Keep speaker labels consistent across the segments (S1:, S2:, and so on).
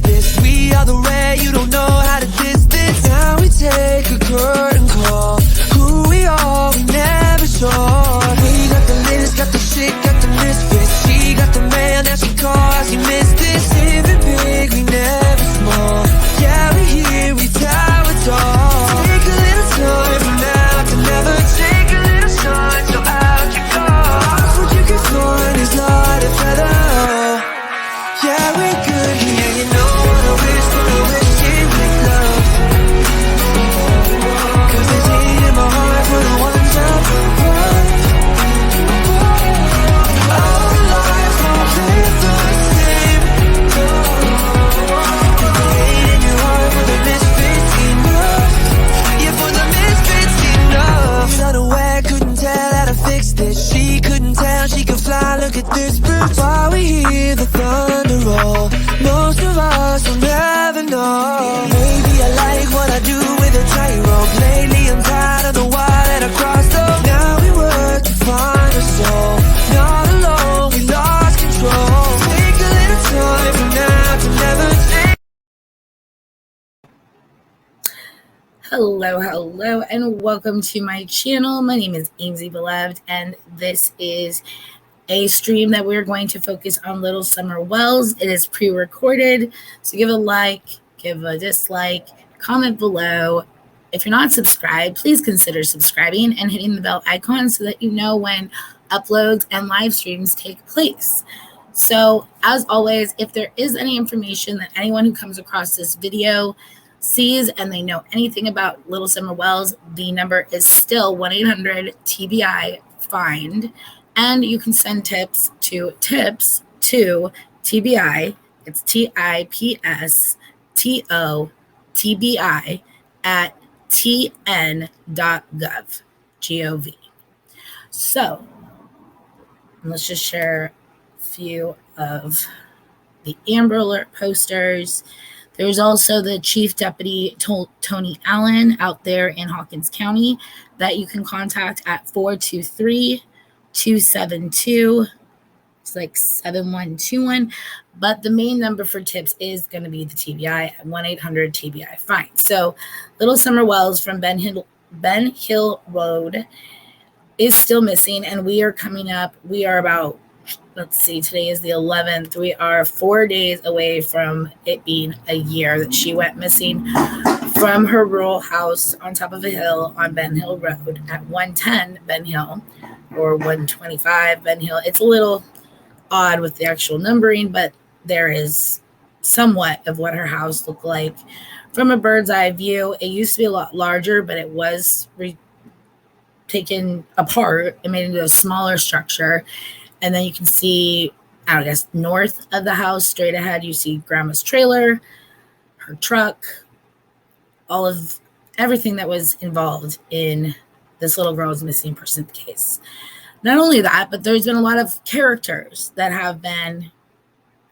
S1: misfits. We are the rare, you don't know how to distance. Now we take a curtain call. Who we are, we never saw. We got the latest, got the shit, got the misfits. She got the mail, now she calls, you missed this. Living big, we never small. Yeah, we here, we tower tall. Take a little time from now to never. Take a little time, so out you go. What you can find is not a feather. Yeah, we good here, you know what I wish it with love. Cause there's hate in my heart for the ones I've loved. All lives won't play the same. There's hate in your heart for the misfits enough. Yeah, for the misfits enough. You're not aware, couldn't tell how to fix this. She couldn't tell she could fly, look at this bitch. While we hear the thunder roll, most of us will never know. Maybe I like what I do with a tightrope. Lately I'm tired of the wire that I crossed up. Now we work to find a soul. Not alone, we lost control. Take a little time from now to never take.
S2: Hello, and welcome to my channel. My name is Amesy Beloved, and this is a stream that we're going to focus on Little Summer Wells. It is pre-recorded, so give a like, give a dislike, comment below. If you're not subscribed, please consider subscribing and hitting the bell icon so that you know when uploads and live streams take place. So, as always, if there is any information that anyone who comes across this video sees and they know anything about Little Summer Wells, the number is still 1-800-TBI-FIND. And you can send tips to TBI. It's TIPSTOTBI at tn.gov. Gov. So let's just share a few of the Amber Alert posters. There's also the Chief Deputy Tony Allen out there in Hawkins County that you can contact at 423-272. It's like 7121. But the main number for tips is going to be the TBI at 1-800-TBI-FIND. So Little Summer Wells from Ben Hill Road is still missing, and we are coming up. We are about, let's see, today is the 11th. We are 4 days away from it being a year that she went missing from her rural house on top of a hill on Ben Hill Road at 110 Ben Hill or 125 Ben Hill. It's a little odd with the actual numbering, but there is somewhat of what her house looked like from a bird's eye view. It used to be a lot larger, but it was taken apart and made into a smaller structure. And then you can see, I guess, north of the house, straight ahead, you see Grandma's trailer, her truck, all of everything that was involved in this little girl's missing person case. Not only that, but there's been a lot of characters that have been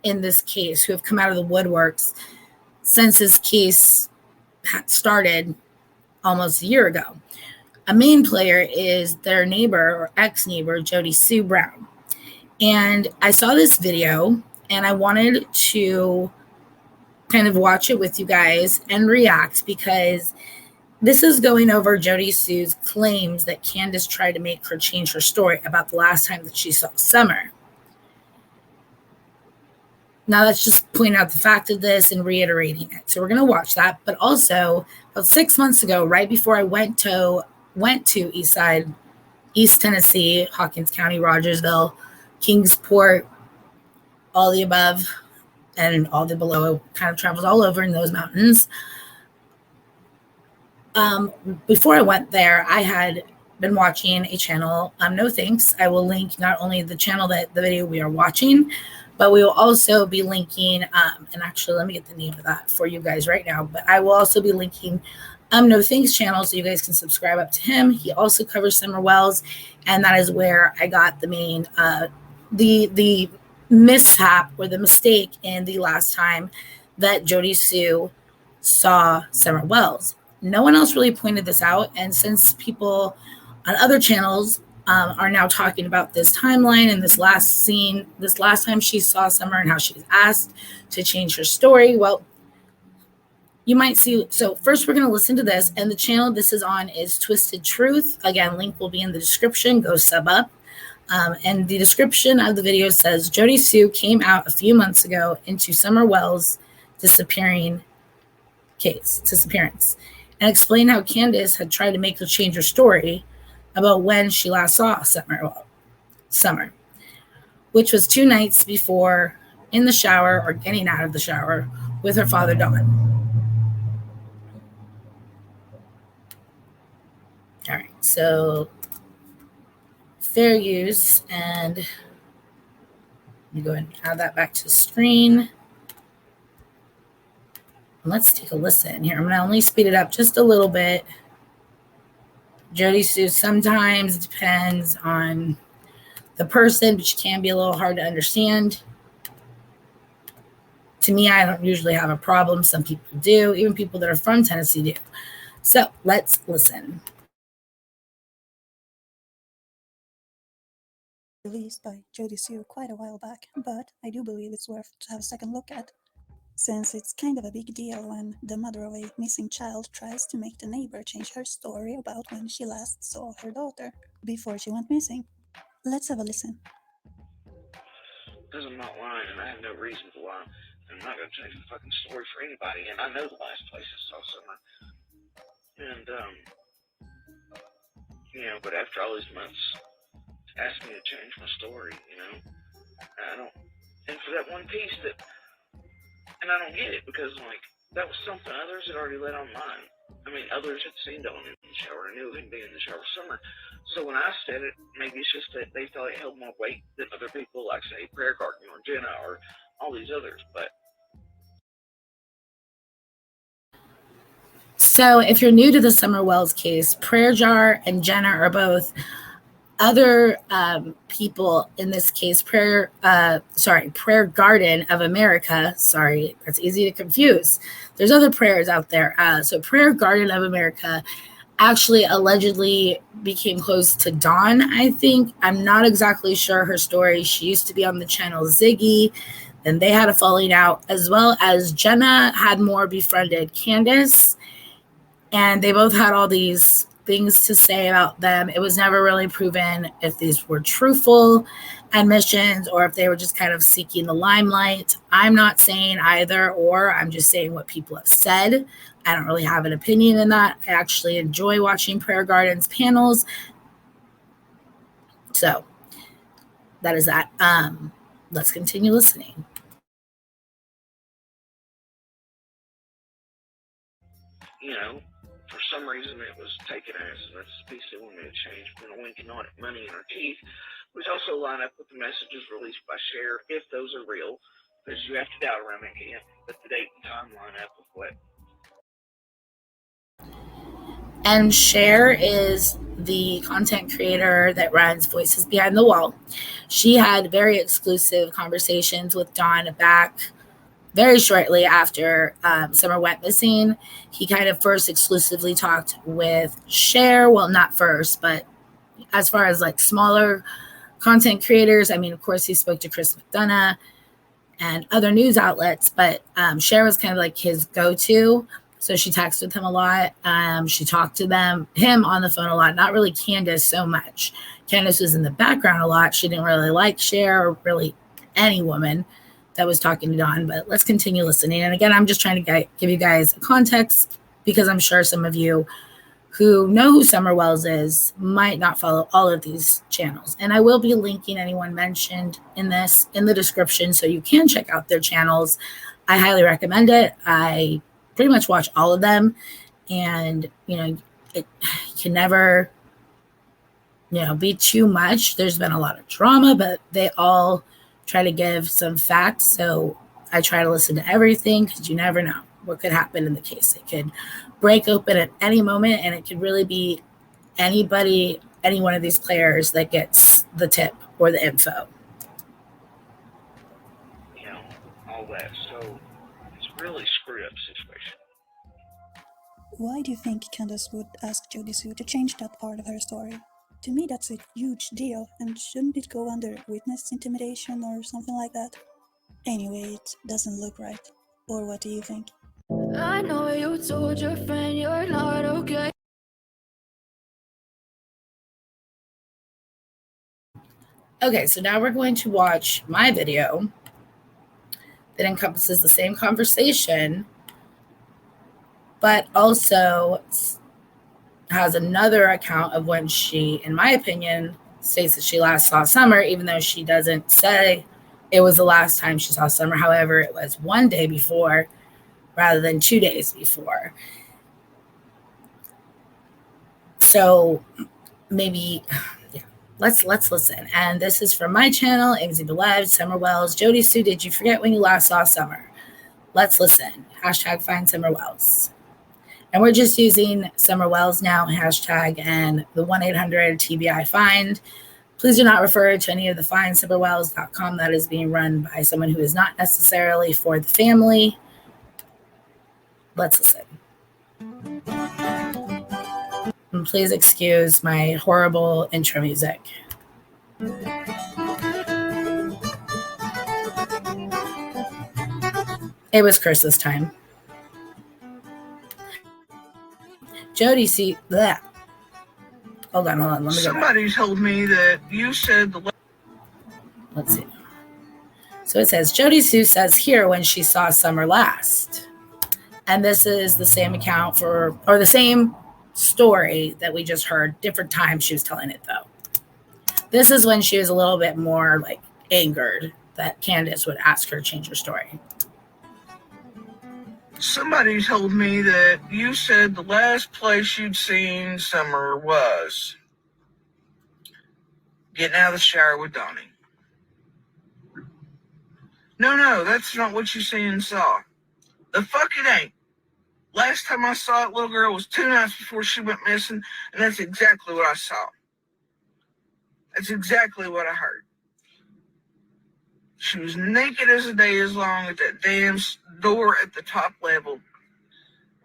S2: in this case who have come out of the woodworks since this case started almost a year ago. A main player is their neighbor or ex-neighbor, Jody Sue Brown. And I saw this video and I wanted to kind of watch it with you guys and react, because this is going over Jody Sue's claims that Candace tried to make her change her story about the last time that she saw Summer. Now, that's just pointing out the fact of this and reiterating it. So we're going to watch that. But also, about 6 months ago, right before I went to East Tennessee, Hawkins County, Rogersville, Kingsport, all the above, and all the below, kind of travels all over in those mountains. Before I went there, I had been watching a channel, No Thanks. I will link not only the channel that the video we are watching, but we will also be linking, and actually let me get the name of that for you guys right now, but I will also be linking No Thanks channel so you guys can subscribe up to him. He also covers Summer Wells, and that is where I got the main, the mishap or the mistake in the last time that Jody Sue saw Summer Wells. No one else really pointed this out, and since people on other channels are now talking about this timeline and this last scene, this last time she saw Summer and how she was asked to change her story. Well, you might see. So first, we're going to listen to this, and the channel this is on is Twisted Truth. Again, link will be in the description. Go sub up. And the description of the video says Jody Sue came out a few months ago into Summer Wells' disappearance and explained how Candace had tried to make her change her story about when she last saw Summer, which was 2 nights before in the shower or getting out of the shower with her father, Don. All right, so fair use, and let me go ahead and add that back to the screen. Let's take a listen here. I'm going to only speed it up just a little bit. Jody Sue sometimes depends on the person, but she can be a little hard to understand. To me, I don't usually have a problem. Some people do. Even people that are from Tennessee do. So let's listen.
S3: Released by Jody Sue quite a while back, but I do believe it's worth to have a second look at, since it's kind of a big deal when the mother of a missing child tries to make the neighbor change her story about when she last saw her daughter before she went missing. Let's have a listen.
S4: Because I'm not lying and I have no reason to lie. I'm not going to change the fucking story for anybody, and I know the last place I saw Summer. And, but after all these months, asked me to change my story, I don't, and for that one piece and I don't get it, because, that was something others had already let on mine. I mean, others had seen Dawn in the shower, and knew him being in the shower Summer. So when I said it, maybe it's just that they thought it held more weight than other people, like, say, Prayer Garden or Jenna or all these others, but...
S2: So if you're new to the Summer Wells case, Prayer Jar and Jenna are both other people in this case. Prayer Garden of America. Sorry, that's easy to confuse. There's other prayers out there. So Prayer Garden of America actually allegedly became close to Dawn, I think. I'm not exactly sure her story. She used to be on the channel Ziggy, and they had a falling out, as well as Jenna had more befriended Candace, and they both had all these things to say about them. It was never really proven if these were truthful admissions or if they were just kind of seeking the limelight. I'm not saying either or. I'm just saying what people have said. I don't really have an opinion in that. I actually enjoy watching Prayer Garden's panels. So that is that. Let's continue listening.
S4: For some reason it was taken as, and that's the piece they wanted me to change, from a winking on at money in her teeth, which also line up with the messages released by Cher, if those are real, because you have to doubt around that camp, but the date and time line up with what.
S2: And Cher is the content creator that runs Voices Behind the Wall. She had very exclusive conversations with Dawn back very shortly after Summer went missing. He kind of first exclusively talked with Cher. Well, not first, but as far as like smaller content creators, I mean, of course, he spoke to Chris McDonough and other news outlets, but Cher was kind of like his go-to. So she texted with him a lot. She talked to him on the phone a lot, not really Candace so much. Candace was in the background a lot. She didn't really like Cher or really any woman that was talking to Dawn, but let's continue listening. And again, I'm just trying to give you guys a context because I'm sure some of you who know who Summer Wells is might not follow all of these channels. And I will be linking anyone mentioned in the description so you can check out their channels. I highly recommend it. I pretty much watch all of them, and it can never be too much. There's been a lot of drama, but they all try to give some facts, so I try to listen to everything because you never know what could happen in the case. It could break open at any moment, and it could really be any one of these players that gets the tip or the info.
S4: All that. So it's a really screwed up situation.
S3: Why do you think Candace would ask Jody Sue to change that part of her story? To me, that's a huge deal, and shouldn't it go under witness intimidation or something like that? Anyway, it doesn't look right. Or what do you think?
S1: I know you told your friend you're not okay.
S2: Okay, so now we're going to watch my video that encompasses the same conversation, but also has another account of when she, in my opinion, states that she last saw Summer, even though she doesn't say it was the last time she saw Summer. However, it was one day before rather than 2 days before. So maybe, yeah, let's listen. And this is from my channel, AMZ Beloved, Summer Wells. Jody Sue, did you forget when you last saw Summer? Let's listen. Hashtag find Summer Wells. And we're just using Summer Wells now, hashtag, and the 1-800-TBI find. Please do not refer to any of the findsummerwells.com that is being run by someone who is not necessarily for the family. Let's listen. And please excuse my horrible intro music. It was cursed this time. Jody, see that. Hold on. Let me go back.
S5: Somebody told me that you said the.
S2: Let's see. So it says, Jody Sue says here when she saw Summer last. And this is the same account or the same story that we just heard. Different times she was telling it, though. This is when she was a little bit more like angered that Candace would ask her to change her story.
S5: Somebody told me that you said the last place you'd seen Summer was getting out of the shower with Donnie. No, that's not what you seen and saw. The fuck it ain't. Last time I saw that little girl was 2 nights before she went missing, and that's exactly what I saw. That's exactly what I heard. She was naked as the day is long at that damn door at the top level,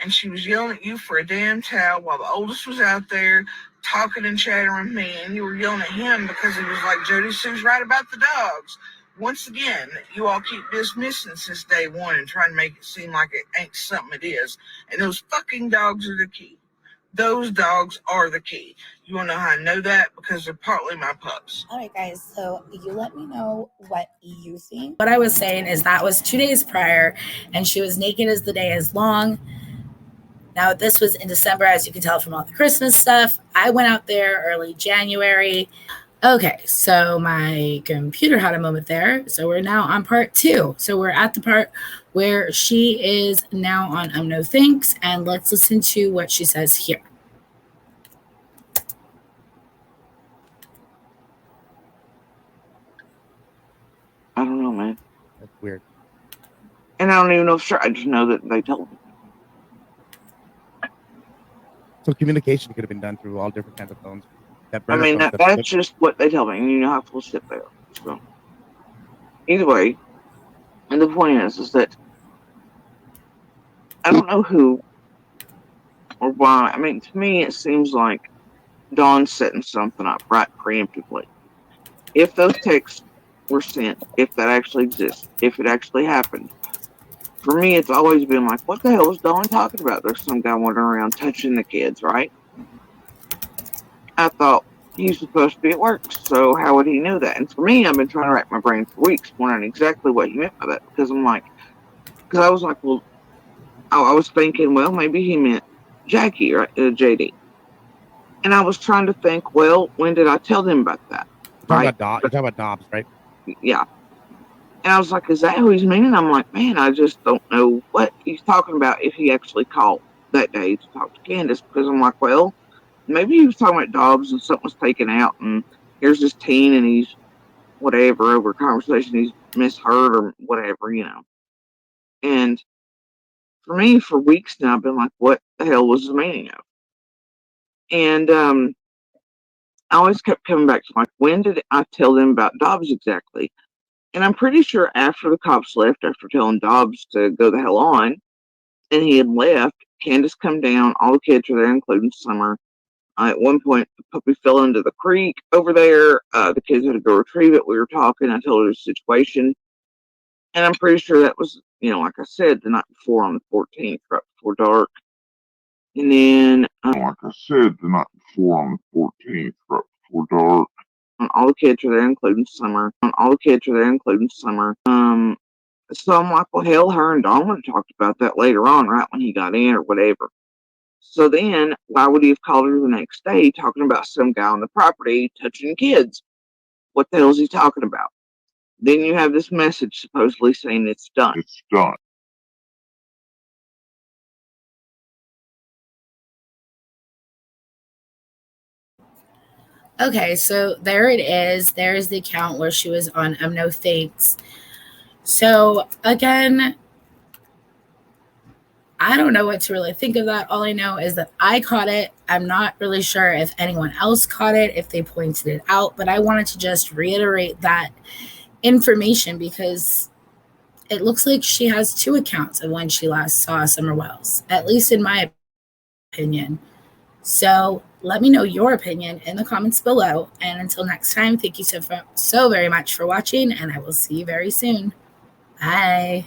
S5: and she was yelling at you for a damn towel while the oldest was out there talking and chatting with me, and you were yelling at him because he was like, Jody Sue's right about the dogs. Once again, you all keep dismissing since day one and trying to make it seem like it ain't something it is. And those fucking dogs are the key. Those dogs are the key. You want to know how I know that? Because they're partly my pups.
S2: All right, guys. So you let me know what you think. What I was saying is that was 2 days prior, and she was naked as the day is long. Now, this was in December, as you can tell from all the Christmas stuff. I went out there early January. Okay, so my computer had a moment there. So we're now on part 2. So we're at the part where she is now on No Thanks, and let's listen to what she says here.
S6: I don't know, man.
S7: That's weird.
S6: And I don't even know for sure. I just know that they told me.
S7: So communication could have been done through all different kinds of phones.
S6: I mean, that's just what they tell me. And you know how full shit they are. So, either way, and the point is that I don't know who or why. I mean, to me, it seems like Dawn's setting something up right preemptively. If those texts were sent, if that actually exists, if it actually happened, for me, it's always been like, what the hell was Dawn talking about? There's some guy wandering around touching the kids, right? I thought he's supposed to be at work, so how would he know that? And for me, I've been trying to rack my brain for weeks, wondering exactly what he meant by that. Because I was like, well, I was thinking, well, maybe he meant Jackie, right? JD. And I was trying to think, well, when did I tell them about that?
S7: You're talking about Dobbs, right?
S6: Yeah. And I was like, is that who he's meaning? I'm like, man, I just don't know what he's talking about if he actually called that day to talk to Candace. Because I'm like, well, maybe he was talking about Dobbs and something was taken out. And here's this teen and he's whatever over a conversation he's misheard or whatever, you know. And for me, for weeks now, I've been like, what the hell was the meaning of? And I always kept coming back to like, when did I tell them about Dobbs exactly? And I'm pretty sure after the cops left, after telling Dobbs to go the hell on, and he had left, Candace come down, all the kids were there, including Summer. At one point, the puppy fell into the creek over there. The kids had to go retrieve it. We were talking. I told her the situation. And I'm pretty sure that was, like I said, the night before on the 14th, right before dark. And then, like I said, the night before on the 14th, right before dark. And all the kids are there, including Summer. So I'm like, well, hell, her and Don would have talked about that later on, right when he got in or whatever. So then, why would he have called her the next day talking about some guy on the property touching kids? What the hell is he talking about? Then you have this message supposedly saying it's done. It's done.
S2: Okay, so there it is. There's the account where she was on No Thanks. So again, I don't know what to really think of that. All I know is that I caught it. I'm not really sure if anyone else caught it, if they pointed it out, but I wanted to just reiterate that information because it looks like she has two accounts of when she last saw Summer Wells, at least in my opinion. So let me know your opinion in the comments below. And until next time, thank you so very much for watching, and I will see you very soon. Bye.